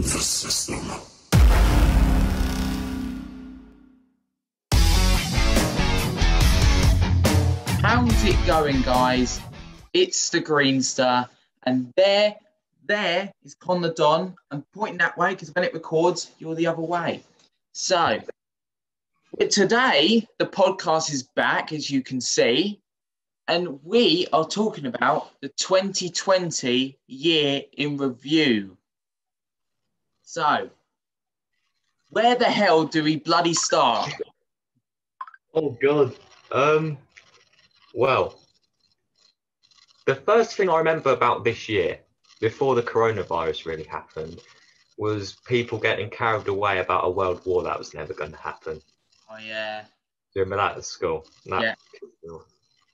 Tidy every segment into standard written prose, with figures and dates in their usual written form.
the system. How's it going, guys? It's the Green Star, and there is Con the Don. I'm pointing that way because when it records, you're the other way. So, today, the podcast is back, as you can see, and we are talking about the 2020 year in review. So, where the hell do we bloody start? Oh, God. Well, the first thing I remember about this year, before the coronavirus really happened, was people getting carried away about a world war that was never going to happen. Oh, yeah. Do you remember that at school? Yeah.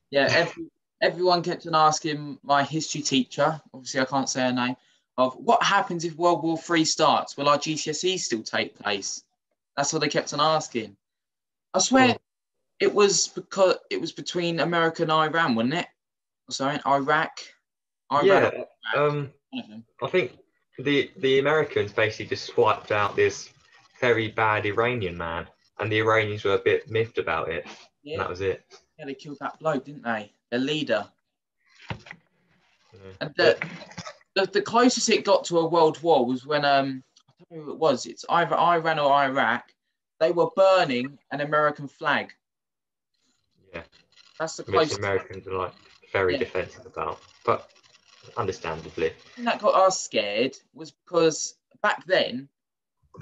Yeah, everyone kept on asking my history teacher, obviously I can't say her name, of what happens if World War III starts? Will our GCSEs still take place? That's what they kept on asking. I swear it was because it was between America and Iran, wasn't it? Sorry, Iraq. Yeah, One of them. I think the Americans basically just swiped out this very bad Iranian man, and the Iranians were a bit miffed about it, Yeah. and that was it. Yeah, they killed that bloke, didn't they? Their leader. Yeah. And the closest it got to a world war was when I don't know who it was. It's either Iran or Iraq. They were burning an American flag. Yeah, That's the which closest. Americans are like very Yeah. defensive about, but understandably. The thing that got us scared was because back then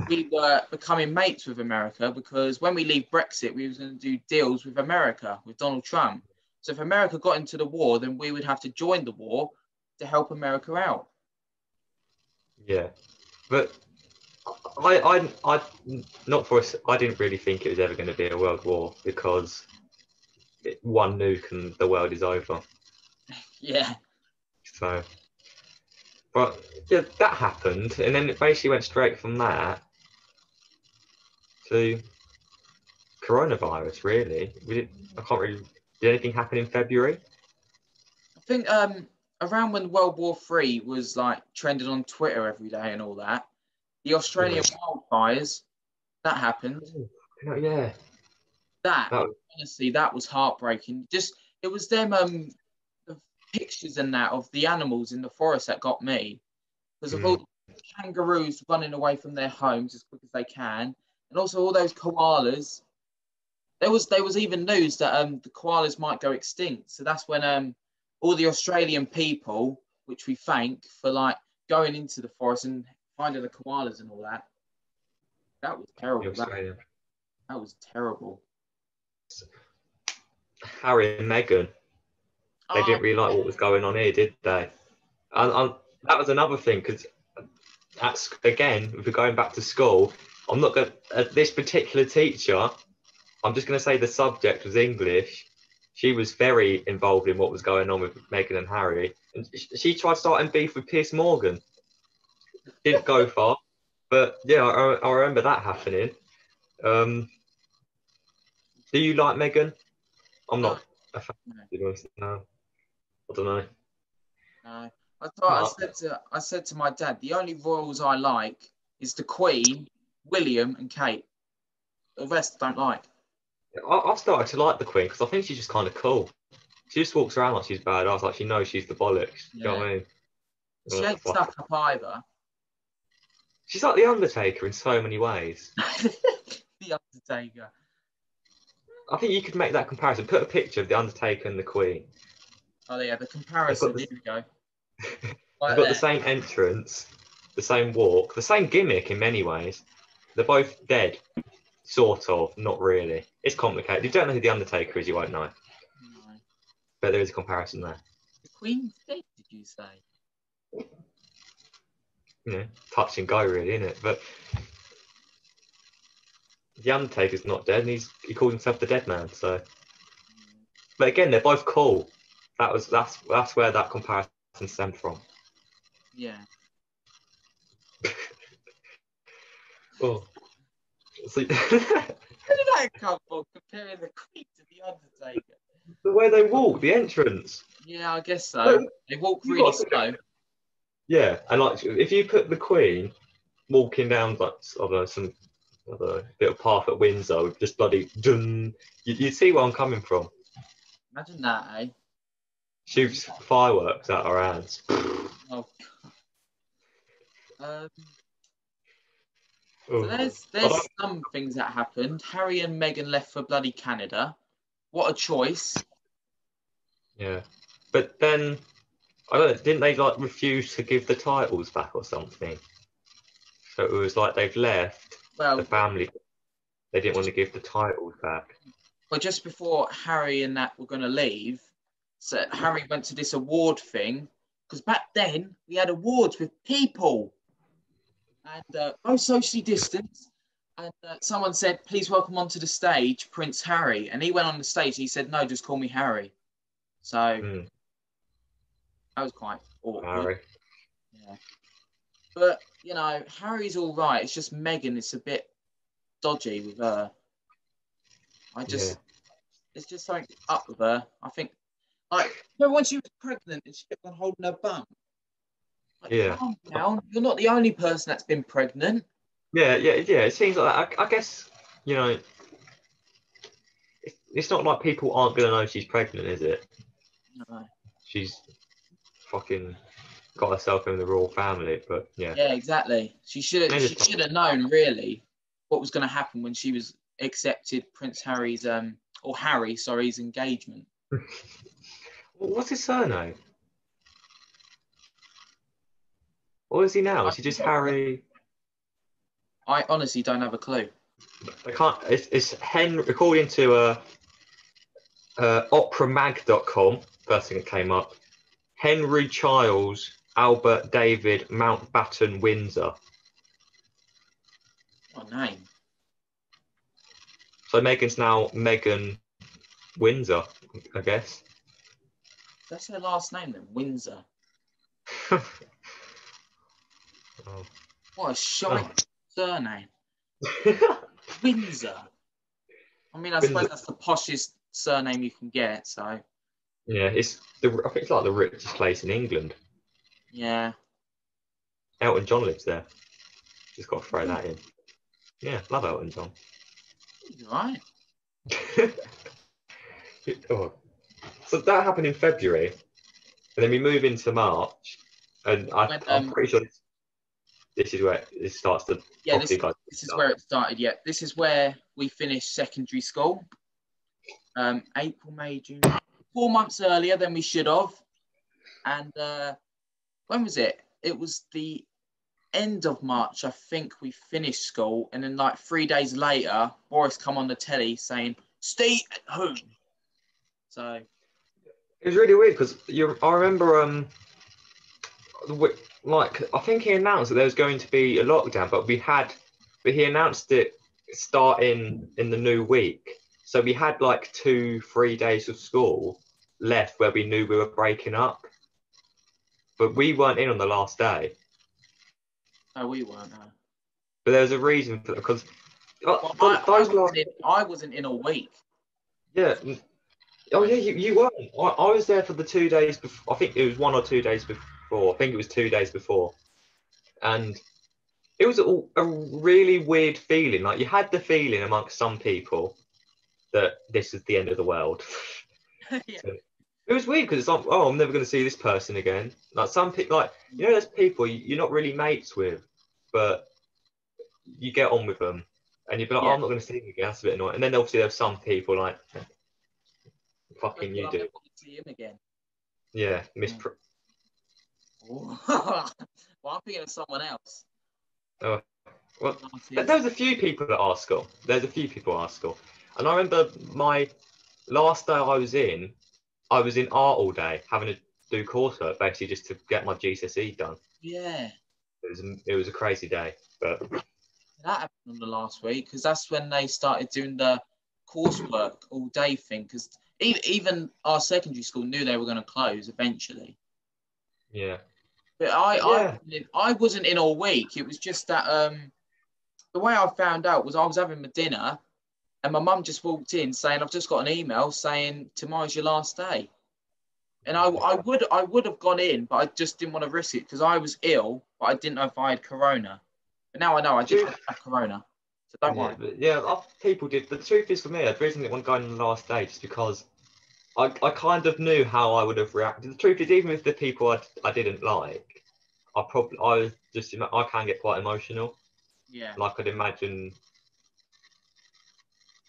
we were becoming mates with America, because when we leave Brexit, we were going to do deals with America, with Donald Trump. So if America got into the war, then we would have to join the war to help America out. Yeah, but I not for us. I didn't really think it was ever going to be a world war, because one nuke and the world is over. Yeah. So, but yeah, that happened, and then it basically went straight from that to coronavirus. Really, I can't really. Did anything happen in February? I think around when World War III was like trending on Twitter every day and all that, the Australian wildfires, that happened. Oh, yeah. Honestly, that was heartbreaking. Just it was them the pictures and that of the animals in the forest that got me, because of all the kangaroos running away from their homes as quick as they can, and also all those koalas. There was even news that the koalas might go extinct. So that's when all the Australian people, which we thank for like going into the forest and finding the koalas and all that. That was terrible. That was terrible. Harry and Meghan, they didn't really like what was going on here, did they? And that was another thing, because that's, again, if we're going back to school, I'm not going to, this particular teacher, I'm just going to say the subject was English. She was very involved in what was going on with Meghan and Harry. And she tried starting beef with Piers Morgan. Didn't go far, but yeah, I remember that happening. Do you like Meghan? I'm not a fan. No, I don't know. No, I said to my dad, the only royals I like is the Queen, William, and Kate. The rest I don't like. I've started to like the Queen, because I think she's just kind of cool. She just walks around like she's badass, like she knows she's the bollocks. Yeah. You know what I mean? She ain't stuck up either. She's like the Undertaker in so many ways. The Undertaker. I think you could make that comparison. Put a picture of the Undertaker and the Queen. Oh yeah, the comparison. Here we go. They've got the same entrance, the same walk, the same gimmick in many ways. They're both dead. Sort of, not really. It's complicated. If you don't know who the Undertaker is, you won't know. No. But there is a comparison there. The Queen's dead, did you say? You know, touch and go, really, isn't it? But the Undertaker's not dead, and he called himself the Dead Man. So, but again, they're both cool. That's where that comparison stemmed from. Yeah. Oh. So, Where did that come from? Comparing the Queen to the Undertaker. The way they walk, the entrance. Yeah, I guess so. They walk really slow. Yeah, and like if you put the Queen walking down like some bit of path at Windsor with just bloody dun. You see where I'm coming from. Imagine that, eh? Shoots fireworks out our hands. Oh. So Oh. there's some things that happened. Harry and Meghan left for bloody Canada. What a choice. Yeah. But then, I don't know, didn't they like refuse to give the titles back or something? So it was like they've left the family. They didn't want to give the titles back. Well, just before Harry and that were going to leave, so Harry went to this award thing, because back then we had awards with people and both socially distanced. And someone said, please welcome onto the stage Prince Harry. And he went on the stage. He said, no, just call me Harry. So that was quite awkward. Harry. Yeah. But, you know, Harry's all right. It's just Meghan, it's a bit dodgy with her. It's just something up with her. I think, like, when she was pregnant and she kept on holding her bum. Like, calm down. You're not the only person that's been pregnant. Yeah. It seems like that. I guess, you know, it's not like people aren't going to know she's pregnant, is it? No. She's fucking got herself in the royal family, but yeah. Yeah, exactly. She should have known, really, what was going to happen when she was accepted Prince Harry's, his engagement. What's his surname? What is he now? Is he just Harry? I honestly don't have a clue. I can't. It's Henry. According to operamag.com, first thing that came up, Henry Charles Albert David Mountbatten Windsor. What name? So Meghan's now Meghan Windsor, I guess. That's her last name then, Windsor. Oh. What a shite surname. Windsor. I mean, I suppose that's the poshest surname you can get, so. Yeah, I think it's like the richest place in England. Yeah. Elton John lives there. Just got to throw that in. Yeah, love Elton John. He's right. So that happened in February, and then we move into March, and I'm pretty sure this is where it starts to. Yeah, this is where it started. Yeah, this is where we finished secondary school. April, May, June. 4 months earlier than we should have. And when was it? It was the end of March, I think we finished school. And then like 3 days later, Boris come on the telly saying, stay at home. So. It was really weird because I remember, I think he announced that there was going to be a lockdown, but he announced it starting in the new week. So we had like 2-3 days of school left where we knew we were breaking up, but we weren't in on the last day. No, we weren't. No. But there's a reason for that because I wasn't in all week. Yeah. Oh yeah, you weren't. I was there for the 2 days before. I think it was 1 or 2 days before. I think it was 2 days before, and it was a really weird feeling. Like you had the feeling amongst some people that this is the end of the world. Yeah. So, it was weird because it's like, oh, I'm never going to see this person again. Like some people, like there's people you're not really mates with, but you get on with them, and you'd be like, oh, I'm not going to see them again. That's a bit annoying. And then obviously there's some people like, fucking you do. I never want to see him again. Yeah, Well, I'm thinking of someone else. Oh, well, there's a few people at our school. And I remember my last day I was in art all day, having to do coursework, basically just to get my GCSE done. Yeah. It was a crazy day, but that happened on the last week because that's when they started doing the coursework all day thing. Because even our secondary school knew they were going to close eventually. Yeah. But I wasn't in all week. It was just that the way I found out was I was having my dinner and my mum just walked in saying, I've just got an email saying tomorrow's your last day. And I would have gone in, but I just didn't want to risk it because I was ill, but I didn't know if I had corona. But now I know I did have Corona, so don't worry. But people did. The truth is, for me, the reason I didn't want to go in the last day is because I kind of knew how I would have reacted. The truth is, even with the people I didn't like, I can get quite emotional. Yeah. Like I'd imagine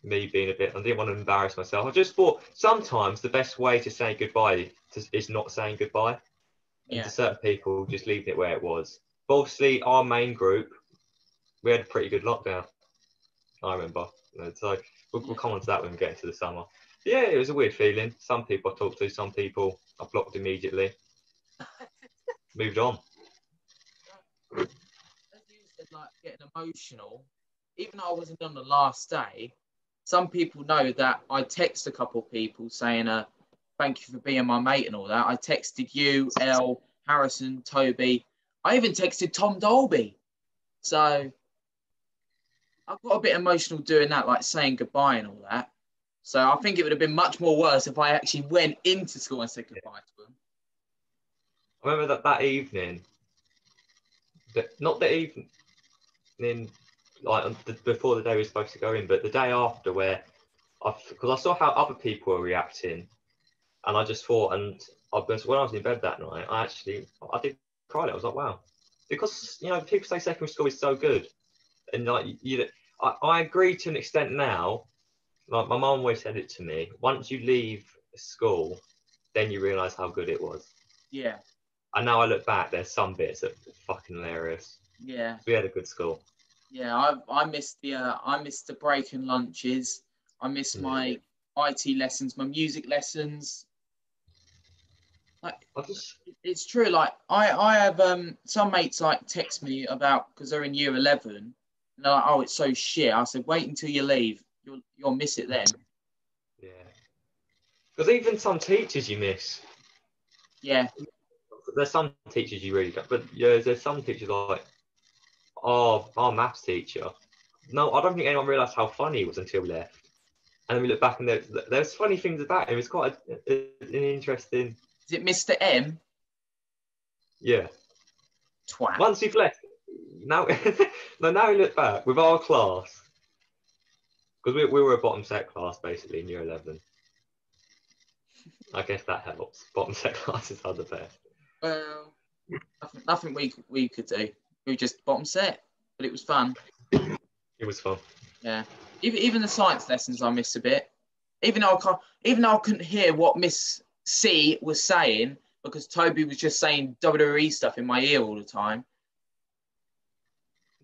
me being a bit. I didn't want to embarrass myself. I just thought sometimes the best way to say goodbye is not saying goodbye. And to certain people, just leaving it where it was. But obviously, our main group, we had a pretty good lockdown. I remember. So we'll come on to that when we get into the summer. But yeah, it was a weird feeling. Some people I talked to, some people I blocked immediately. Moved on. As you said, like getting emotional, even though I wasn't on the last day, some people know that I text a couple of people saying, thank you for being my mate and all that. I texted you, Elle, Harrison, Toby. I even texted Tom Dolby. So I got a bit emotional doing that, like saying goodbye and all that. So I think it would have been much more worse if I actually went into school and said goodbye to them. I remember that evening, not the evening, like before the day we were supposed to go in, but the day after, where because I saw how other people were reacting, and I just thought, and when I was in bed that night, I did cry. I was like, wow, because people say secondary school is so good, and like I agree to an extent now. Like my mum always said it to me, once you leave school, then you realise how good it was. Yeah. And now I look back, there's some bits that are fucking hilarious. Yeah. We had a good school. Yeah, I missed the break and lunches. I missed my IT lessons, my music lessons. Like, it's true. Like I have some mates like text me about because they're in year 11. And they're like, oh, it's so shit. I said, wait until you leave. You'll miss it then. Yeah. Because even some teachers you miss. Yeah. There's some teachers you really don't. But yeah, there's some teachers like, our maths teacher. No, I don't think anyone realised how funny he was until we left. And then we look back and there's funny things about him. It's quite an interesting. Is it Mr. M? Yeah. Twat. Once we've left, now we look back with our class, because we were a bottom set class basically in year 11. I guess that helps. Bottom set classes are the best. Well, nothing we could do. We were just bottom set, but it was fun. It was fun. Yeah. Even the science lessons I missed a bit. Even though I couldn't hear what Miss C was saying because Toby was just saying WWE stuff in my ear all the time.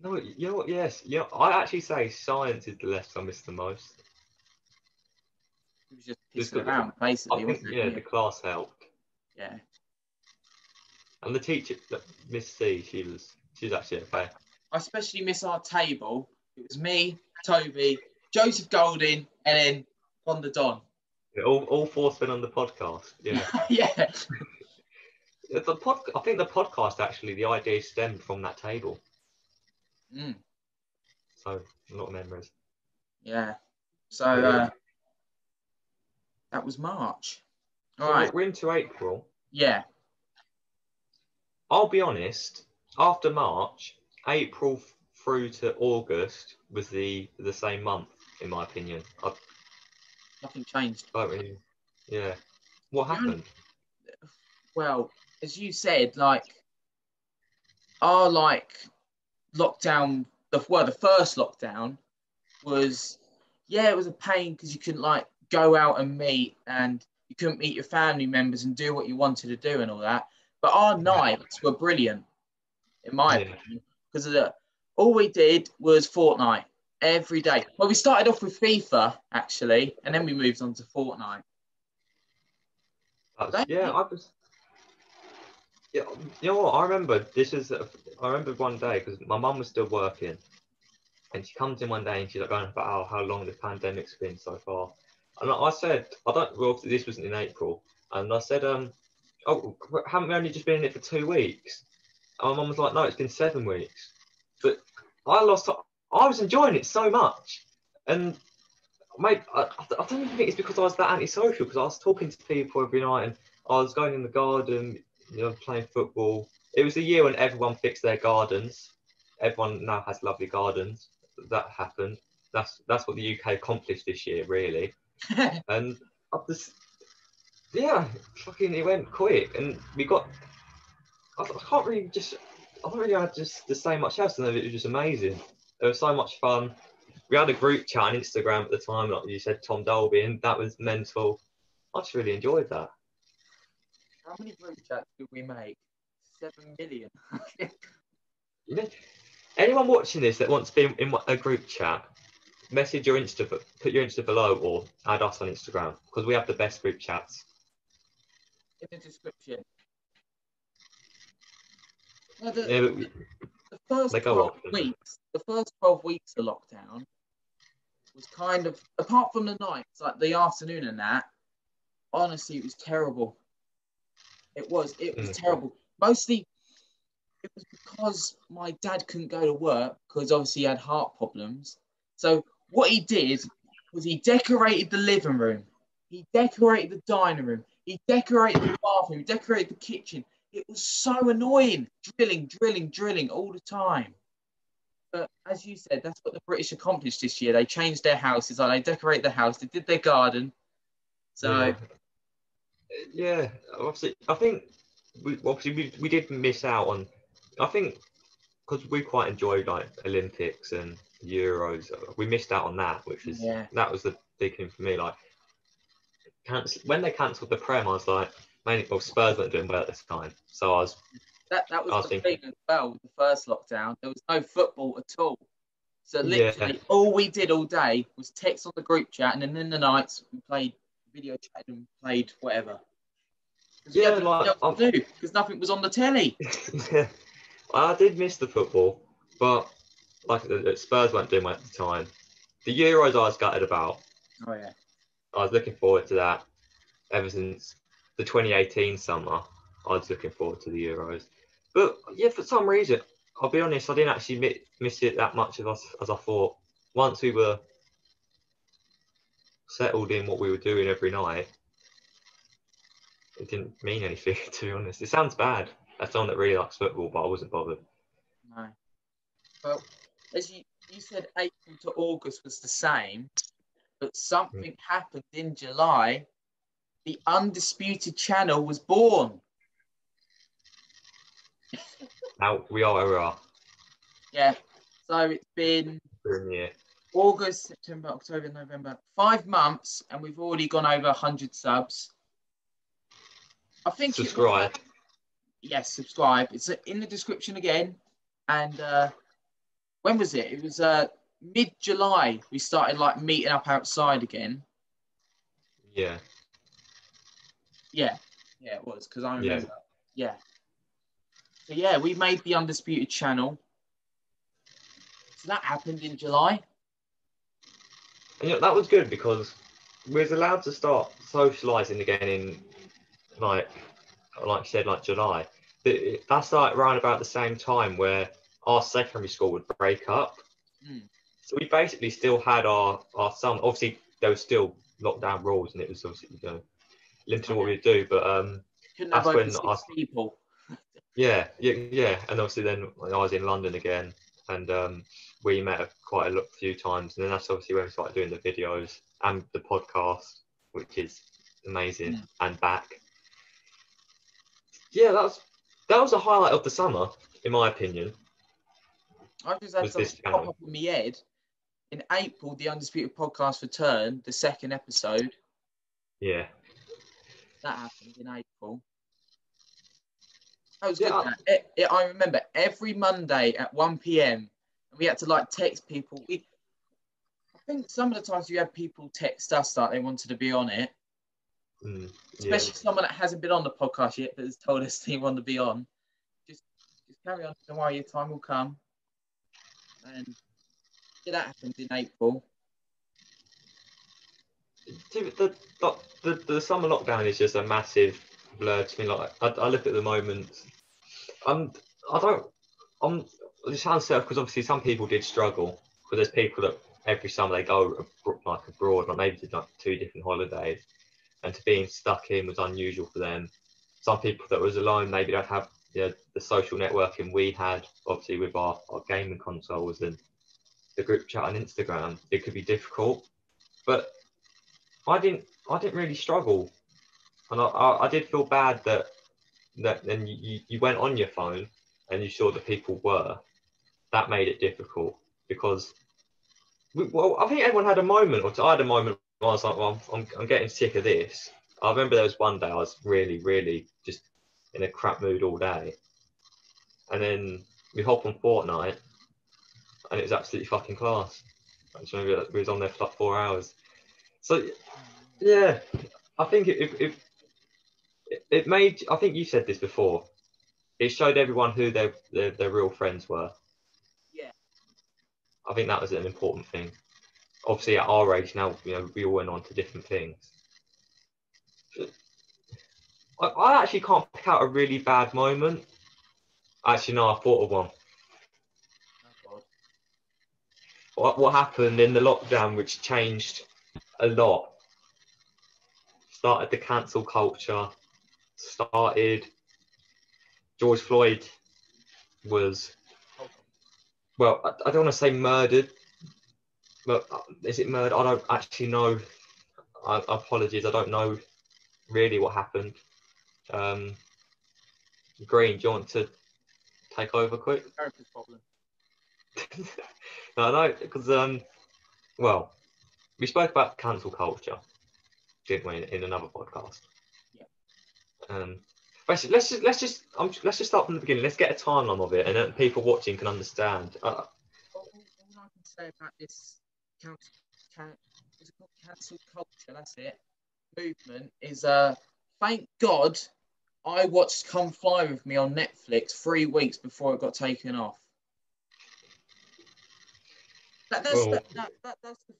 No, you know what? Yes, I actually say science is the lesson I miss the most. He was just pissing around, basically. I think, the class helped. Yeah. And the teacher, Miss C, she was actually okay. I especially miss our table. It was me, Toby, Joseph Golding, and then Von the Don. Yeah, all four's been on the podcast. Yeah. Yeah. I think the podcast actually, the idea stemmed from that table. Mm. So a lot of memories. Yeah. So that was March. All right. We're into April. Yeah. I'll be honest. After March, April through to August was the same month, in my opinion. Nothing changed. Really, yeah. What happened? Well, as you said, our lockdown, the first lockdown was, it was a pain because you couldn't go out and meet, and you couldn't meet your family members and do what you wanted to do and all that. But our nights were brilliant, in my opinion, because all we did was Fortnite every day. Well, we started off with FIFA actually, and then we moved on to Fortnite. You know what? I remember I remember one day because my mum was still working, and she comes in one day and she's like going about how long the pandemic's been so far. And I said, this wasn't in April, and I said, haven't we only just been in it for 2 weeks? And my mum was like, no, it's been 7 weeks. But I was enjoying it so much, and mate, I don't even think it's because I was that antisocial, because I was talking to people every night, and I was going in the garden, playing football. It was a year when everyone fixed their gardens. everyone now has lovely gardens. That happened. That's what the UK accomplished this year, really. And fucking it went quick, and we got. I can't really just. I don't really have just to say much else than that. It was just amazing. It was so much fun. We had a group chat on Instagram at the time, like you said, Tom Dolby, and that was mental. I just really enjoyed that. How many group chats did we make? 7 million. Yeah. Anyone watching this that wants to be in a group chat, message your Insta, put your Insta below, or add us on Instagram, because we have the best group chats. In the description. The first 12 weeks of lockdown was kind of, apart from the nights, like the afternoon and that, honestly, it was terrible. It was terrible. Mostly, it was because my dad couldn't go to work because obviously he had heart problems. So what he did was he decorated the living room, he decorated the dining room, he decorated the bathroom, he decorated the kitchen. It was so annoying, drilling all the time. But as you said, that's what the British accomplished this year. They changed their houses, like they decorated the house, they did their garden. So yeah, obviously, I think we did miss out on. I think because we quite enjoyed like Olympics and Euros, we missed out on that, which is that was the big thing for me. Like, when they cancelled the Prem, I was like, mainly, well, Spurs weren't doing well at this time, so I was. That was the thing as well. The first lockdown, there was no football at all. So literally, all we did all day was text on the group chat, and then in the nights we played video chat and played whatever. Yeah, like because nothing was on the telly. Yeah, I did miss the football, but like the Spurs weren't doing well at the time. The Euros I was gutted about. Oh yeah. I was looking forward to that ever since the 2018 summer. I was looking forward to the Euros, but yeah, for some reason, I'll be honest, I didn't actually miss it that much as I thought. Once we were settled in what we were doing every night, it didn't mean anything, to be honest. It sounds bad as someone that really likes football, but I wasn't bothered. No. Well, as you said, April to August was the same, but something happened in July. The Undisputed channel was born. Now we are where we are. Yeah. So it's been August, September, October, November, 5 months, and we've already gone over 100 subs. I think subscribe. Yes, subscribe. It's in the description again. And when was it? It was mid-July. We started like meeting up outside again. Yeah. Yeah, it was because I remember. Yeah. So yeah, we made the Undisputed channel. So that happened in July. And that was good because we was allowed to start socialising again in like you said, like July. That's like around about the same time where our secondary school would break up. So we basically still had our summer. Obviously, there was still lockdown rules, and it was obviously limited to what we'd do. But that's when 6 people. Yeah, and obviously then I was in London again, and we met quite a few times, and then that's obviously when we started doing the videos and the podcast, which is amazing, and back. Yeah, that was a highlight of the summer, in my opinion. I just had something pop up in my head. In April, the Undisputed podcast returned, the second episode. Yeah. That happened in April. That was good. I remember every Monday at 1 p.m. we had to like text people. I think some of the times you had people text us that they wanted to be on it. Especially someone that hasn't been on the podcast yet, but has told us they want to be on. Just carry on. Don't worry, your time will come. And that happened in April. The summer lockdown is just a massive blur to me. Like I look at the moment, it sounds self because obviously some people did struggle because there's people that every summer they go like abroad, like maybe did like 2 different holidays, and to being stuck in was unusual for them. Some people that was alone, maybe they'd have the social networking we had, obviously with our gaming consoles and the group chat on Instagram, it could be difficult. But I didn't really struggle, and I did feel bad that then you went on your phone and you saw that people were. That made it difficult because I think everyone had a moment, or I had a moment where I was like, well, I'm getting sick of this. I remember there was one day I was really, really just in a crap mood all day. And then we hop on Fortnite and it was absolutely fucking class. I just remember we was on there for like 4 hours. So, yeah, I think it made, I think you said this before, it showed everyone who their real friends were. Yeah. I think that was an important thing. Obviously, at our age now, we all went on to different things. I actually can't pick out a really bad moment. Actually, no, I thought of one. What happened in the lockdown, which changed a lot, started the cancel culture, started George Floyd was, well, I don't want to say murdered, but is it murder? I don't actually know. Apologies, I don't know really what happened. Green, do you want to take over quick? Therapist problem. No, because well, we spoke about cancel culture, didn't we, in another podcast? Yeah. Let's just start from the beginning. Let's get a timeline of it, and then people watching can understand. All I can say about this is it called cancel culture? That's it. Movement is thank God I watched Come Fly With Me on Netflix 3 weeks before it got taken off. That's the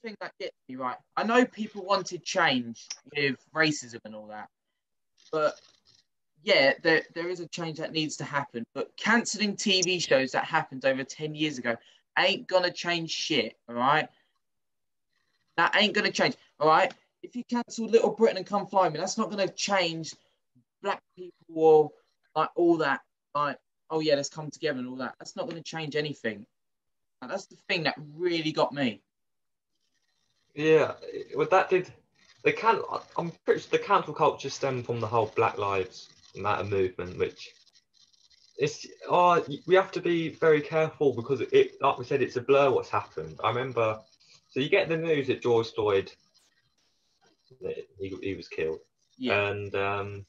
thing that gets me, right. I know people wanted change with racism and all that, but yeah, there is a change that needs to happen. But cancelling TV shows that happened over 10 years ago ain't gonna change shit, all right? That ain't gonna change, all right? If you cancel Little Britain and Come Fly Me, that's not gonna change black people or like all that. Like, oh yeah, let's come together and all that. That's not gonna change anything. And that's the thing that really got me. Yeah, well, that did. I'm pretty sure the cancel culture stemmed from the whole Black Lives Matter movement, which we have to be very careful because like we said, it's a blur what's happened. I remember, so you get the news that George Floyd, he was killed, Yeah. and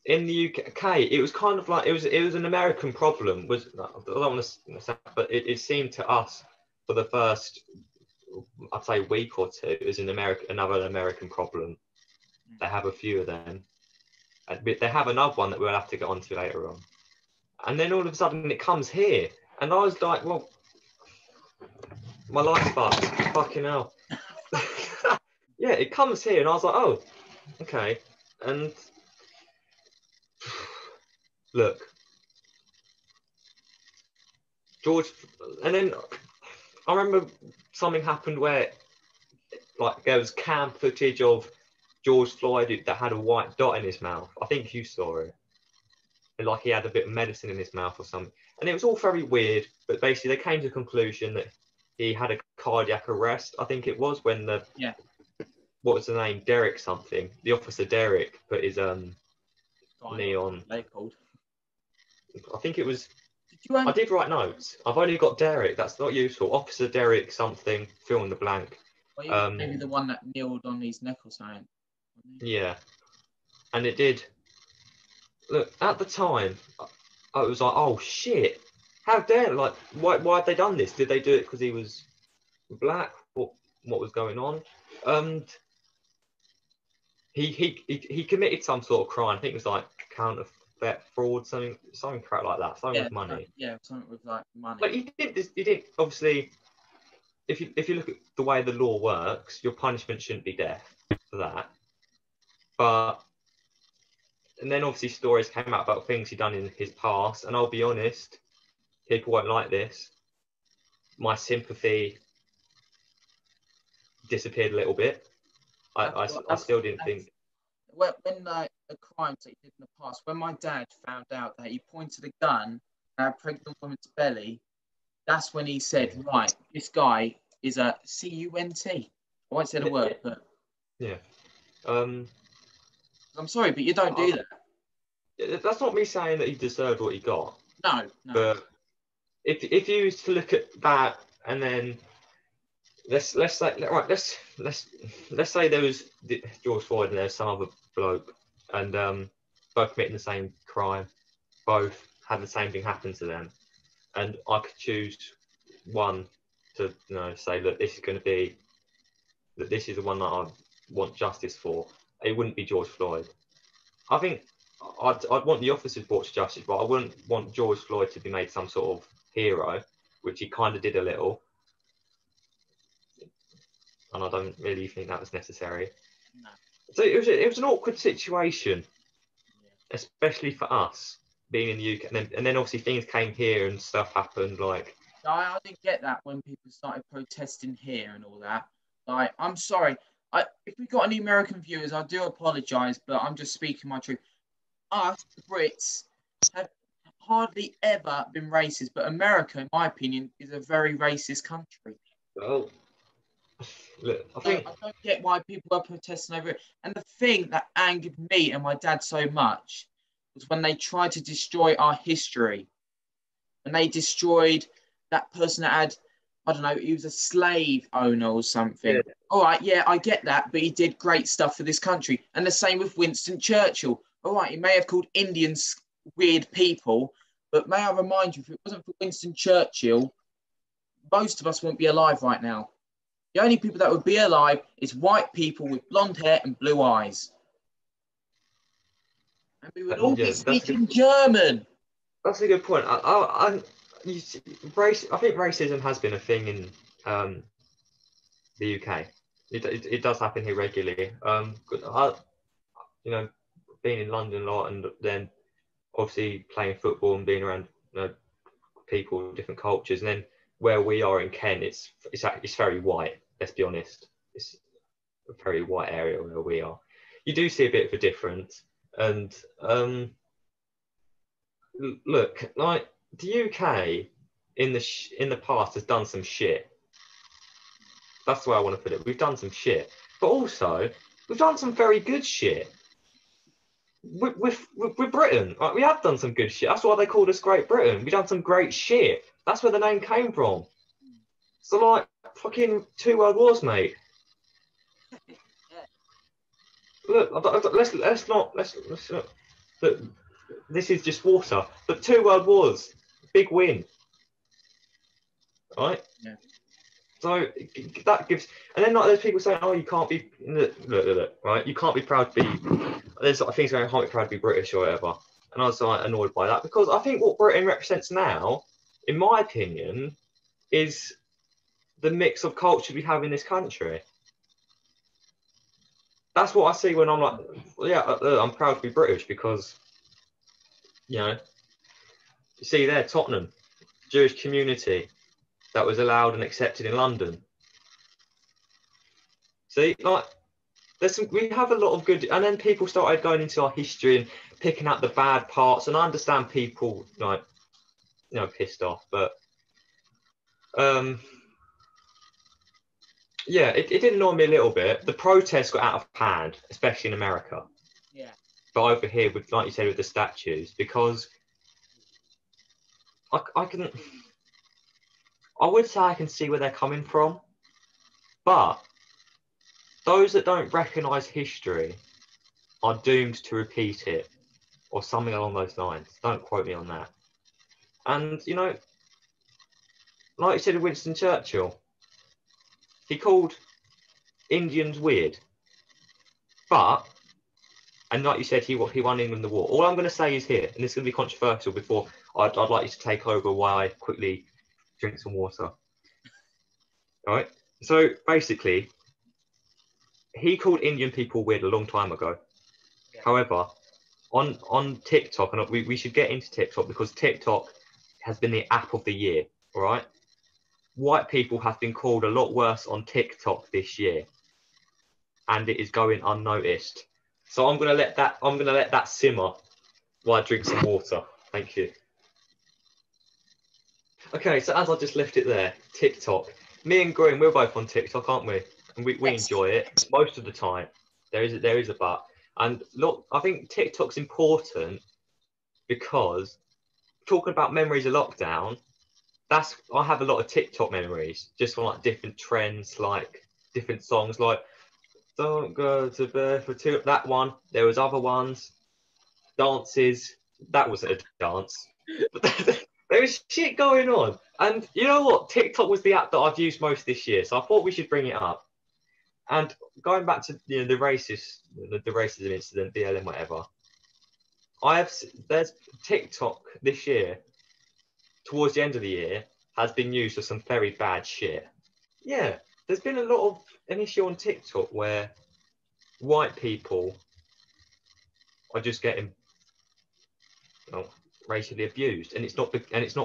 in the UK, it was kind of like it was an American problem. I don't want to say, but it seemed to us for the first, I'd say, week or two, it was another American problem. They have a few of them. They have another one that we'll have to get onto later on. And then all of a sudden it comes here. And I was like, well, my life's fucked. Fucking hell. Yeah, it comes here. And I was like, oh, okay. And look, George, and then I remember something happened where like there was cam footage of George Floyd that had a white dot in his mouth. I think you saw it. And like he had a bit of medicine in his mouth or something. And it was all very weird, but basically they came to the conclusion that he had a cardiac arrest. I think it was when what was the name? Derek something. The officer Derek put his knee on. I think it was. I did write notes. I've only got Derek. That's not useful. Officer Derek something. Fill in the blank. Well, maybe the one that kneeled on his neck or something. Yeah, and it did. Look, at the time, I was like, oh shit, how dare, like, why had they done this? Did they do it because he was black? What was going on? He committed some sort of crime. I think it was like counterfeit fraud, something crap like that. Something with money. Something with like money. But he did obviously. If you look at the way the law works, your punishment shouldn't be death for that. But and then obviously stories came out about things he'd done in his past, and I'll be honest, people won't like this. My sympathy disappeared a little bit. I still didn't think. when the crimes that he did in the past, when my dad found out that he pointed a gun at a pregnant woman's belly, that's when he said, right, this guy is a cunt. I won't say the word, but yeah. I'm sorry, but you don't do that. That's not me saying that he deserved what he got. No. But if you was to look at that and then let's say there was George Floyd and there's some other bloke and both committing the same crime, both had the same thing happen to them, and I could choose one to say, look, this is going to be that this is the one that I want justice for. It wouldn't be George Floyd. I think I'd want the officers brought to justice, but I wouldn't want George Floyd to be made some sort of hero, which he kind of did a little. And I don't really think that was necessary. No. So it was an awkward situation, especially for us being in the UK, and then obviously things came here and stuff happened. Like I didn't get that when people started protesting here and all that. Like, I'm sorry. If we got any American viewers, I do apologise, but I'm just speaking my truth. Us, the Brits, have hardly ever been racist, but America, in my opinion, is a very racist country. well. Look, I don't get why people are protesting over it. And the thing that angered me and my dad so much was when they tried to destroy our history. And they destroyed that person that had, I don't know, he was a slave owner or something. Yeah. All right, yeah, I get that, but he did great stuff for this country. And the same with Winston Churchill. All right, he may have called Indians weird people, but may I remind you, if it wasn't for Winston Churchill, most of us wouldn't be alive right now. The only people that would be alive is white people with blonde hair and blue eyes. And we would all be speaking German. That's a good point. I think racism has been a thing in the UK. It does happen here regularly. Being in London a lot and then obviously playing football and being around people with different cultures, and then where we are in Kent, it's very white. Let's be honest, it's a very white area where we are. You do see a bit of a difference, and look, like the UK in the past has done some shit. That's the way I want to put it. We've done some shit, but also we've done some very good shit. With Britain, right? We have done some good shit. That's why they called us Great Britain. We've done some great shit. That's where the name came from. So like fucking 2 world wars, mate. Look, let's not. Look, this is just water. But 2 world wars, big win, right? Yeah. So that gives, and then like there's people saying, oh, you can't be look, right? You can't be proud to be. There's sort of things going, I can't be proud to be British or whatever. And I was like annoyed by that because I think what Britain represents now, in my opinion, is the mix of culture we have in this country. That's what I see when I'm like, yeah, I'm proud to be British because, you see there, Tottenham, Jewish community that was allowed and accepted in London. See, like, we have a lot of good, and then people started going into our history and picking out the bad parts, and I understand people, like, pissed off, but yeah, it did annoy me a little bit. The protests got out of hand, especially in America. Yeah. But over here, with, like you said, with the statues, because I would say I can see where they're coming from, but those that don't recognise history are doomed to repeat it, or something along those lines. Don't quote me on that. And, like you said, Winston Churchill, he called Indians weird, and like you said, he won England the war. All I'm going to say is here, and this is going to be controversial before I'd like you to take over while I quickly drink some water. All right. So basically, he called Indian people weird a long time ago. Yeah. However, on TikTok, and we should get into TikTok because TikTok has been the app of the year. All right. White people have been called a lot worse on TikTok this year, and it is going unnoticed. So I'm gonna let that simmer while I drink some water. Thank you. Okay, so as I just left it there, TikTok. Me and Green, we're both on TikTok, aren't we? And we Yes. enjoy it most of the time. There is a but. And look, I think TikTok's important because talking about memories of lockdown, I have a lot of TikTok memories, just from like different trends, like different songs, like "Don't Go to Bed for Two." That one. There was other ones, dances. That wasn't a dance. There was shit going on, and you know what? TikTok was the app that I've used most this year, so I thought we should bring it up. And going back to the racism incident, BLM, whatever. There's TikTok this year, towards the end of the year, has been used for some very bad shit. Yeah, there's been a lot of an issue on TikTok where white people are just getting racially abused, and it's not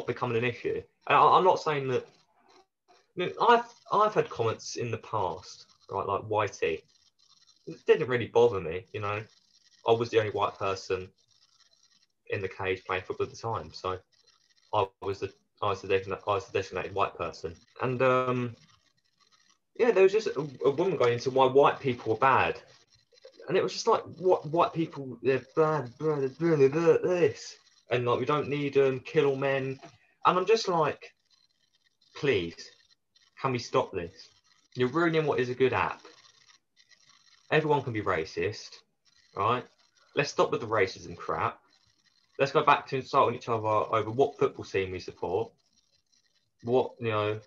becoming an issue. I'm not saying that. I've had comments in the past, right, like whitey. It didn't really bother me, you know. I was the only white person in the cage playing football at the time, so I was the designated white person. And yeah, there was just a woman going into why white people were bad, and it was just like, what white people, they're bad, this, and like we don't need kill all men, and I'm just like, please, can we stop this? You're ruining what is a good app. Everyone can be racist, right? Let's stop with the racism crap. Let's go back to insulting each other over what football team we support. What, can't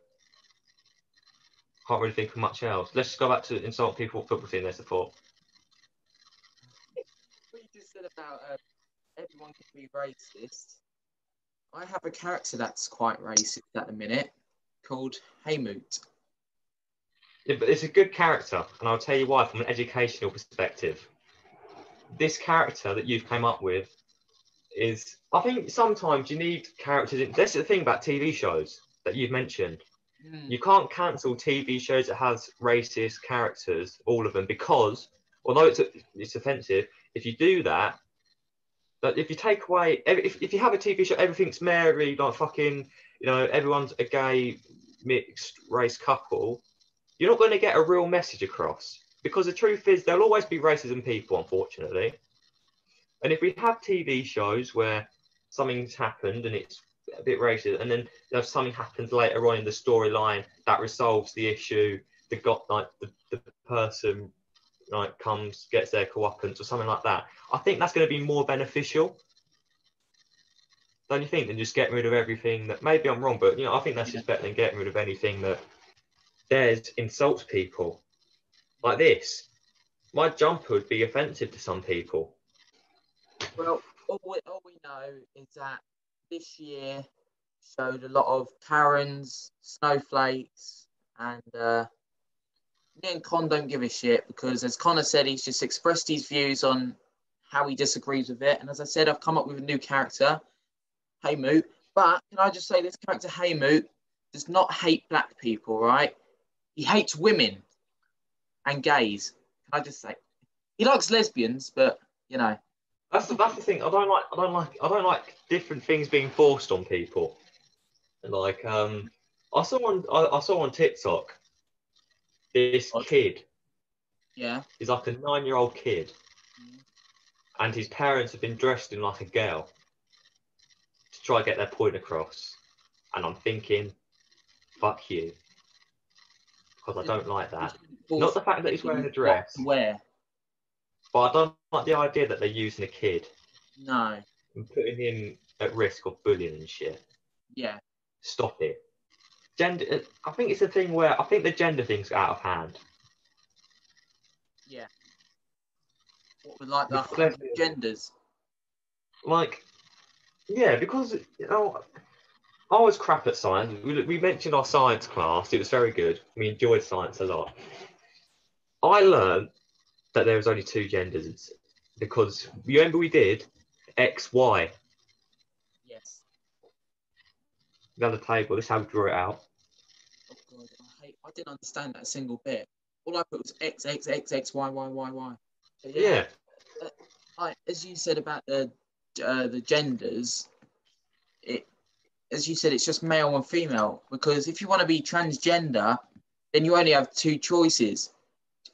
really think of much else. Let's just go back to insult people what football team they support. What you just said about everyone can be racist. I have a character that's quite racist at the minute called Haymoot. Yeah, but it's a good character, and I'll tell you why from an educational perspective. This character that you've come up with is, I think sometimes you need characters. That's the thing about TV shows that you've mentioned. You can't cancel TV shows that has racist characters, all of them, because although it's offensive, if you do that, if you take away, if you have a TV show, everything's merry, like fucking, everyone's a gay mixed race couple, you're not going to get a real message across, because the truth is there'll always be racism people, unfortunately. And if we have TV shows where something's happened and it's a bit racist, and then something happens later on in the storyline that resolves the issue, the person comes, gets their comeuppance or something like that, I think that's going to be more beneficial, don't you think, than just getting rid of everything that, maybe I'm wrong, but I think that's just better than getting rid of anything that insults people. Like this, my jumper would be offensive to some people. Well, all we know is that this year showed a lot of Karens, snowflakes, and me and Con don't give a shit, because as Connor said, he's just expressed his views on how he disagrees with it. And as I said, I've come up with a new character, Haymoot. But can I just say, this character Haymoot does not hate black people, right? He hates women and gays. Can I just say, he likes lesbians, but That's the thing. I don't like different things being forced on people. Like I saw on TikTok this kid. Yeah. He's like a 9-year-old kid, and his parents have been dressed in like a girl to try to get their point across. And I'm thinking, fuck you, because I don't like that. Not the fact that he's wearing a dress. Where? But I don't like the idea that they're using a kid. No. And putting him at risk of bullying and shit. Yeah. Stop it. Gender. I think it's a thing where I think the gender thing's out of hand. Yeah. What would like the genders? Like, yeah, because I was crap at science. We mentioned our science class. It was very good. We enjoyed science a lot. I learned that there was only 2 genders, because you remember we did X, Y. Yes. Down the table. This is how we draw it out. Oh God, I didn't understand that a single bit. All I put was X, X, X, X, Y, Y, Y, Y. Yeah. as you said about the genders, it as you said, it's just male and female. Because if you want to be transgender, then you only have two choices.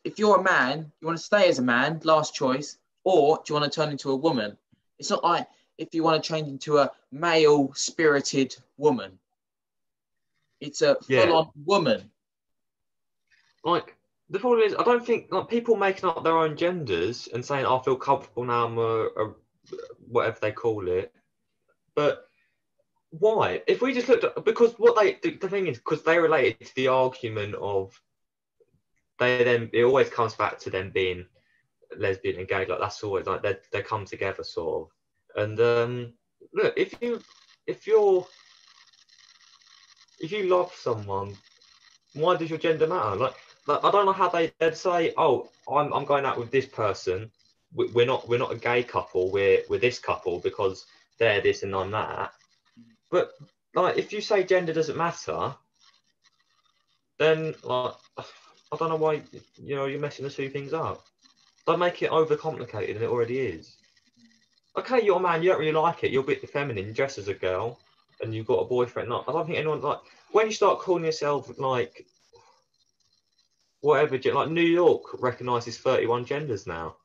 If you're a man, you want to stay as a man, last choice, or do you want to turn into a woman? It's not like if you want to change into a male spirited woman. It's a full-on woman. Like, the problem is, I don't think like people making up their own genders and saying, "I feel comfortable now, I'm a whatever they call it." But why? If we just looked at, because what the thing is, because they related to the argument of it always comes back to them being lesbian and gay. Like that's always like they come together sort of. And look, if you love someone, why does your gender matter? Like I don't know how they'd say, oh, I'm going out with this person. We're not a gay couple. We're this couple because they're this and I'm that. But like, if you say gender doesn't matter, then like, I don't know why you're messing the two things up. Don't make it overcomplicated than it already is. Okay, you're a man, you don't really like it. You're a bit feminine, you dress as a girl, and you've got a boyfriend. I don't think anyone like when you start calling yourself like whatever, like New York recognises 31 genders now.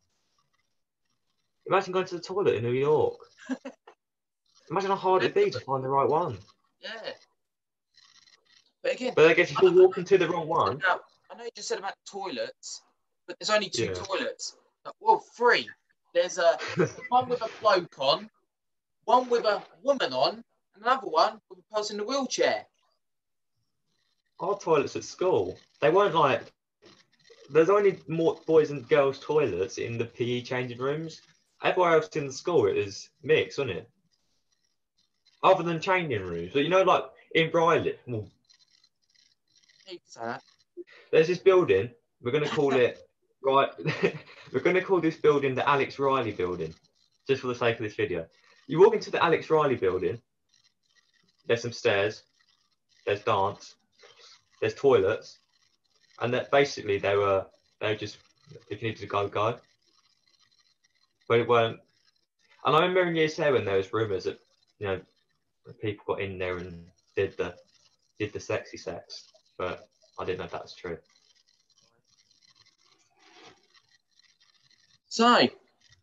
Imagine going to the toilet in New York. Imagine how hard it'd be to find the right one. Yeah. But again, I guess if you're walking to the wrong one. I know you just said about toilets, but there's only two toilets. Well, three. There's one with a bloke on, one with a woman on, and another one with a person in a wheelchair. Our toilets at school, they weren't like. There's only more boys and girls toilets in the PE changing rooms. Everywhere else in the school it is mixed, wasn't it? Other than changing rooms, but like in Briley, there's this building. We're going to call it right. We're going to call this building the Alex Riley building, just for the sake of this video. You walk into the Alex Riley building. There's some stairs. There's dance. There's toilets, and that basically they were just if you needed to go. But it weren't. And I remember in years there when there was rumours that people got in there and did the sexy sex, but I didn't know if that was true. So,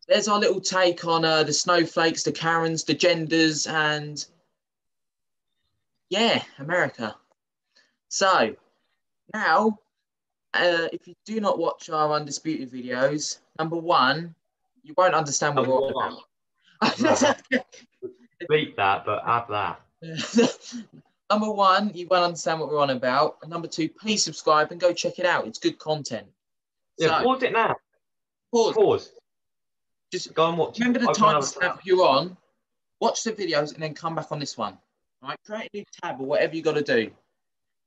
there's our little take on the snowflakes, the Karens, the genders, and yeah, America. So, now, if you do not watch our Undisputed videos, number one, you won't understand what we're on about. Beat that, but add that. Number one, you won't understand what we're on about. And number two, please subscribe and go check it out. It's good content. Yeah, so, pause it now. Pause. Just go and watch. Remember the timestamp you're on. Watch the videos and then come back on this one. All right, create a new tab or whatever you got to do.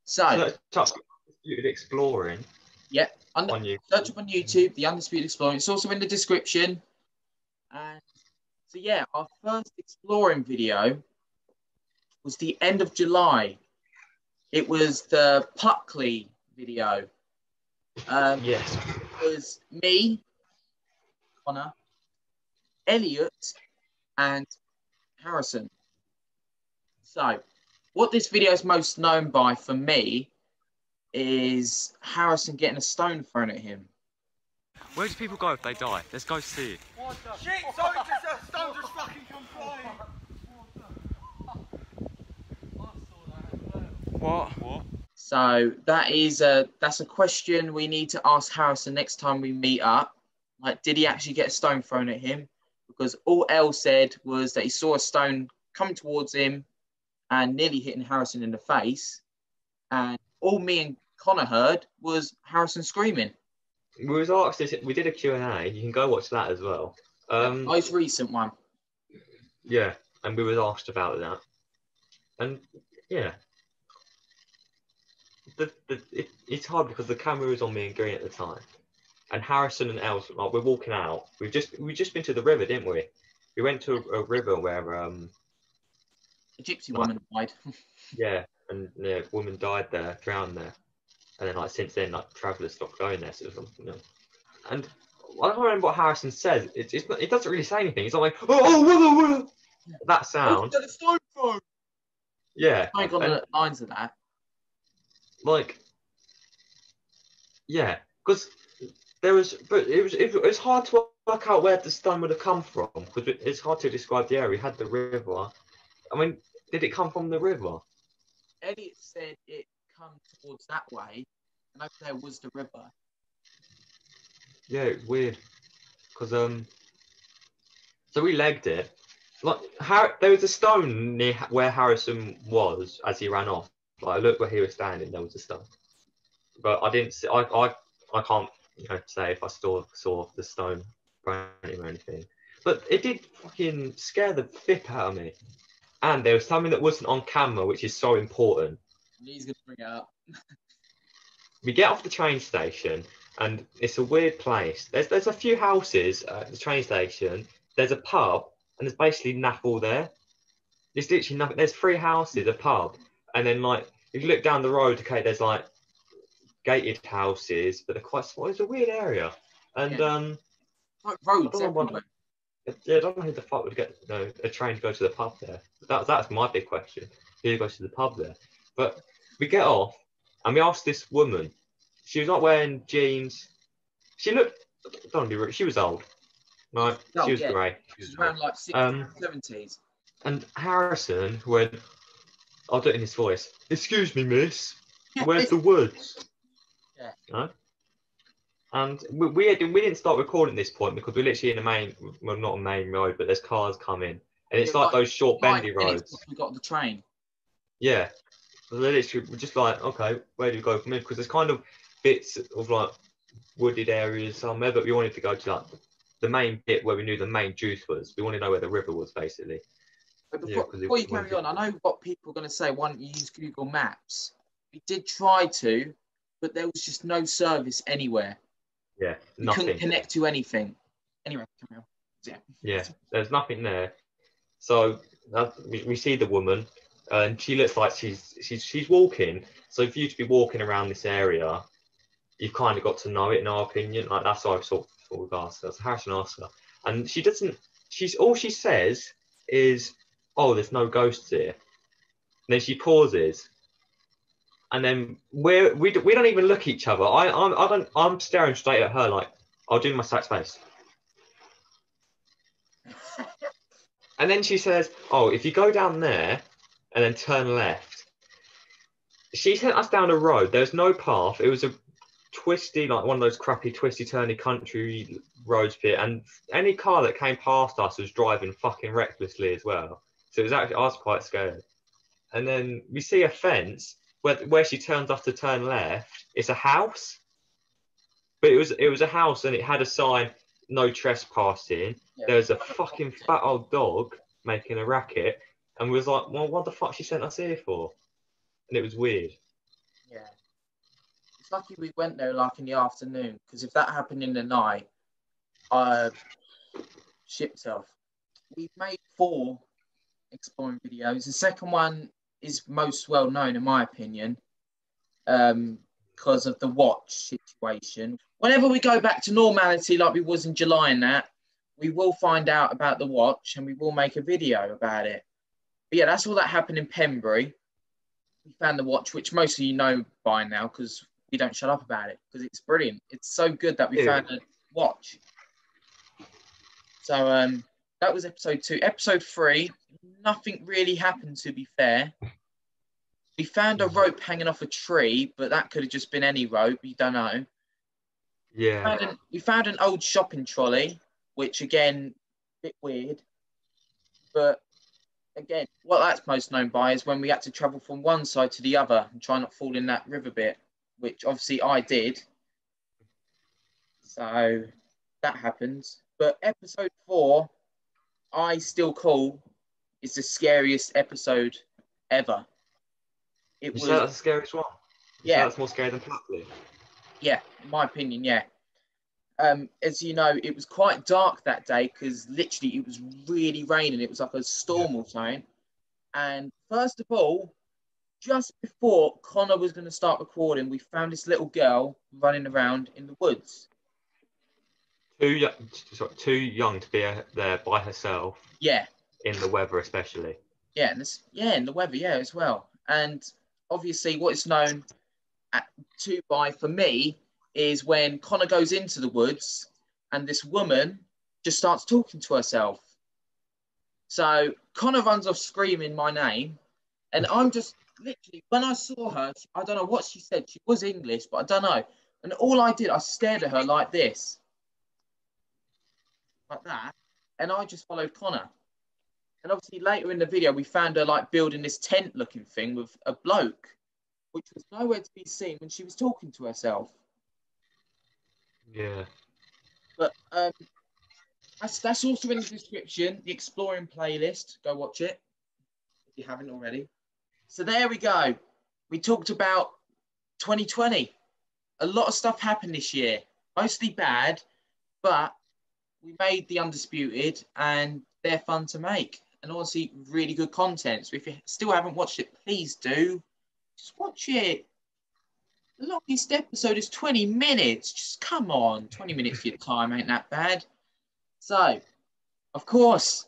So Undisputed Exploring. Yeah, search up on YouTube, the Undisputed Exploring. It's also in the description. And so yeah, our first exploring video was the end of July. It was the Puckley video. Yes. It was me, Connor, Elliot, and Harrison. So, what this video is most known by for me is Harrison getting a stone thrown at him. Where do people go if they die? Let's go see it. Shit, sorry, just a stone just fucking come flying. What? So that's a question we need to ask Harrison next time we meet up. Like, did he actually get a stone thrown at him? Because all Elle said was that he saw a stone come towards him and nearly hitting Harrison in the face. And all me and Connor heard was Harrison screaming. We was asked this. We did a Q&A. You can go watch that as well. Most recent one. Yeah, and we were asked about that. And yeah, it's hard because the camera was on me and Green at the time, and Harrison and Els, like, we're walking out. We just been to the river, didn't we? We went to a river where a gypsy woman died. Yeah, and the woman died there, drowned there, and then like since then, like travellers stopped going there. So and I don't remember what Harrison says. It doesn't really say anything. It's not like, oh, that sound. Oh, stone throw. Yeah. I got the lines of that. Like, yeah, because it was hard to work out where the stone would have come from, because it's hard to describe the area. We had the river. I mean, did it come from the river? Elliot said it come towards that way, and over there was the river. Yeah, it's weird, because so we legged it. Like, there was a stone near where Harrison was as he ran off. Like, look where he was standing. There was a stone, but I didn't see. I can't say if I saw the stone around him or anything. But it did fucking scare the flip out of me. And there was something that wasn't on camera, which is so important. He's gonna bring it up. We get off the train station, and it's a weird place. There's a few houses at the train station. There's a pub, and there's basically naff all there. There's literally nothing. There's 3 houses, a pub, and then like if you look down the road, okay, there's like gated houses, but they're quite small. It's a weird area, and like roads everywhere. Yeah, I don't know who the fuck would get a train to go to the pub there. That's my big question. Who goes to the pub there? But we get off and we asked this woman. She was not wearing jeans. She looked, don't be rude, she was old. Right? She was grey. She was around like 60s, 70s. And Harrison went, I'll do it in his voice. Excuse me, miss. Where's the woods? Yeah. No? And we didn't start recording at this point because we're literally in a not a main road, but there's cars coming. And it's like those short bendy roads. We got the train. Yeah. So we're just like, okay, where do we go from here? Because there's kind of bits of like wooded areas somewhere, but we wanted to go to like the main bit where we knew the main juice was. We wanted to know where the river was basically. But before you carry on, I know what people are going to say, why don't you use Google Maps? We did try to, but there was just no service anywhere. Yeah, we nothing. Couldn't connect to anything. Anyway, carry on. Yeah, there's nothing there. So we see the woman, and she looks like she's walking. So for you to be walking around this area, you've kind of got to know it, in our opinion. Like that's why I sort of asked her. So Harrison asked her, and she doesn't. All she says is, "Oh, there's no ghosts here." And then she pauses. And then we don't even look at each other. I'm staring straight at her like I'll do my sack space. And then she says, "Oh, if you go down there and then turn left." She sent us down a road. There's no path. It was a twisty, like one of those crappy twisty turny country roads here. And any car that came past us was driving fucking recklessly as well. So it was actually I was quite scared. And then we see a fence. Where she turns off to turn left, it's a house. But it was a house and it had a sign, no trespassing. Yeah. There was a fucking fat old dog making a racket. And we was like, well, what the fuck she sent us here for? And it was weird. Yeah. It's lucky we went there like in the afternoon, because if that happened in the night, shipped off. We've made 4 exploring videos. The second one is most well known in my opinion, because of the watch situation. Whenever we go back to normality like we was in July and that, we will find out about the watch and we will make a video about it. But yeah, that's all that happened in Pembury. We found the watch, which most of you know by now because we don't shut up about it, because it's brilliant. It's so good that we found a watch. So that was episode 2. Episode 3, nothing really happened, to be fair. We found a rope hanging off a tree, but that could have just been any rope. You don't know. Yeah. We found an old shopping trolley, which again, a bit weird. But again, what that's most known by is when we had to travel from one side to the other and try not to fall in that river bit, which obviously I did. So that happens. But episode 4, I still call is the scariest episode ever. You say that's the scariest one? Yeah. That's more scary than Platley? Yeah, in my opinion, yeah. As you know, it was quite dark that day because literally it was really raining. It was like a storm or something. And first of all, just before Connor was going to start recording, we found this little girl running around in the woods. too young to be there by herself. Yeah. In the weather, especially. Yeah, in the weather, yeah, as well. And obviously, what it's known by for me is when Connor goes into the woods and this woman just starts talking to herself. So Connor runs off screaming my name, and I'm just literally, when I saw her, I don't know what she said. She was English, but I don't know. And all I did, I stared at her like this, like that, and I just followed Connor. And obviously later in the video, we found her like building this tent looking thing with a bloke, which was nowhere to be seen when she was talking to herself. Yeah. But that's also in the description, the Exploring playlist. Go watch it if you haven't already. So there we go. We talked about 2020. A lot of stuff happened this year, mostly bad, but we made the Undisputed and they're fun to make. And honestly, really good content. So if you still haven't watched it, please do. Just watch it. The longest episode is 20 minutes. Just come on. 20 minutes of your time ain't that bad. So, of course,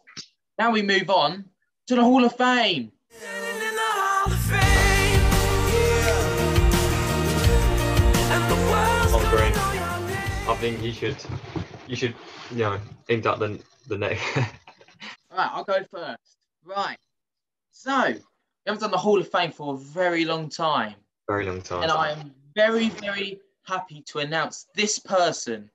now we move on to the Hall of Fame. I think you should, induct the next. Right, I'll go first. Right. So, we haven't done the Hall of Fame for a very long time. Very long time. And I am very, very happy to announce this person.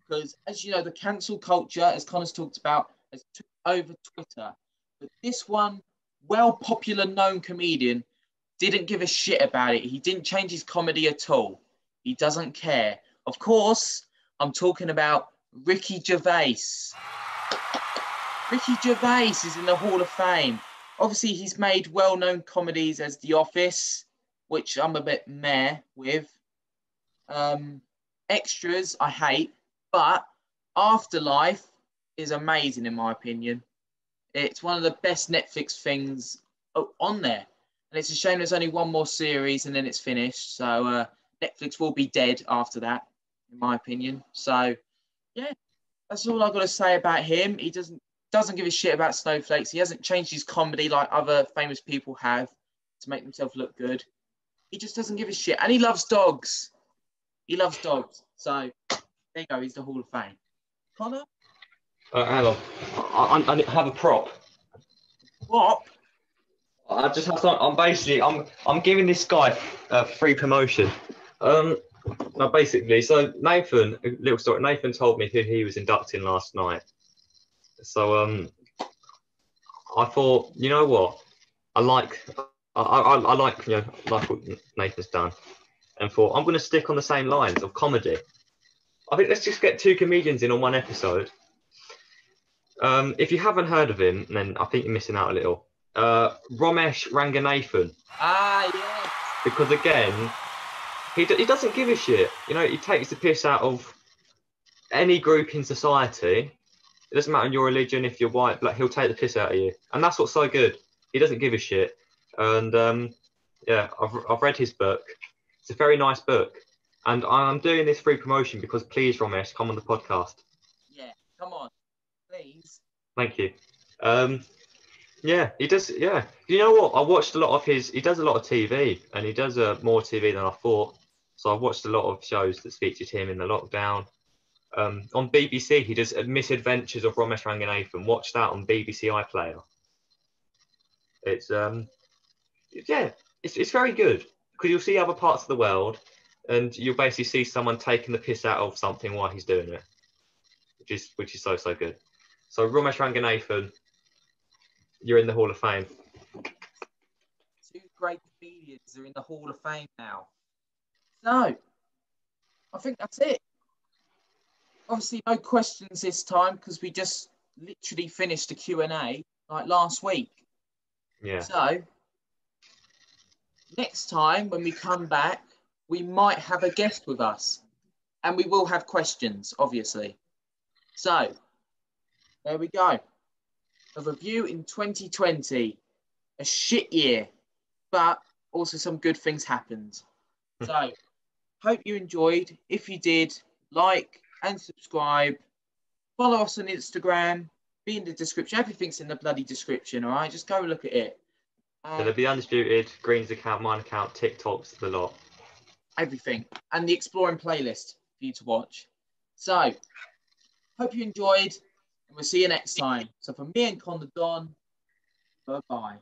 Because, as you know, the cancel culture, as Connor's talked about, has took over Twitter. But this one, popular known comedian, didn't give a shit about it. He didn't change his comedy at all. He doesn't care. Of course, I'm talking about Ricky Gervais. Ricky Gervais is in the Hall of Fame. Obviously, he's made well-known comedies as The Office, which I'm a bit meh with. Extras, I hate. But Afterlife is amazing, in my opinion. It's one of the best Netflix things on there. And it's a shame there's only one more series and then it's finished. So Netflix will be dead after that, in my opinion. So, yeah, that's all I've got to say about him. He doesn't give a shit about snowflakes. He hasn't changed his comedy like other famous people have to make themselves look good. He just doesn't give a shit. And he loves dogs. He loves dogs. So, there you go. He's the Hall of Fame. Connor? Hang on. I have a prop. What? I just have to. I'm giving this guy free promotion. No, basically, so Nathan, a little story. Nathan told me who he was inducting last night. So I thought, you know what? I like like what Nathan's done, and thought I'm going to stick on the same lines of comedy. I think let's just get two comedians in on one episode. If you haven't heard of him, then I think you're missing out a little. Ramesh Ranganathan. Ah, yes. Because again, he doesn't give a shit. He takes the piss out of any group in society. It doesn't matter your religion, if you're white, black, he'll take the piss out of you. And that's what's so good. He doesn't give a shit. And yeah, I've read his book. It's a very nice book. And I'm doing this free promotion because please, Ramesh, come on the podcast. Yeah, come on. Please. Thank you. Yeah, he does. Yeah. You know what? I watched a lot of he does a lot of TV, and he does more TV than I thought. So I've watched a lot of shows that featured him in the lockdown. On BBC, he does Misadventures of Ramesh Ranganathan. Watch that on BBC iPlayer. It's it's very good because you'll see other parts of the world, and you'll basically see someone taking the piss out of something while he's doing it, which is so good. So Ramesh Ranganathan, you're in the Hall of Fame. Two great comedians are in the Hall of Fame now. So, I think that's it. Obviously, no questions this time because we just literally finished the Q&A like last week. Yeah. So, next time when we come back, we might have a guest with us. And we will have questions, obviously. So, there we go. A review in 2020. A shit year, but also some good things happened. So, hope you enjoyed. If you did, like and subscribe. Follow us on Instagram. Be in the description. Everything's in the bloody description, all right? Just go look at it. So there'll be Undisputed, Green's account, mine account, TikToks, the lot. Everything. And the exploring playlist for you to watch. So, hope you enjoyed, and we'll see you next time. So, from me and Con the Don, bye-bye.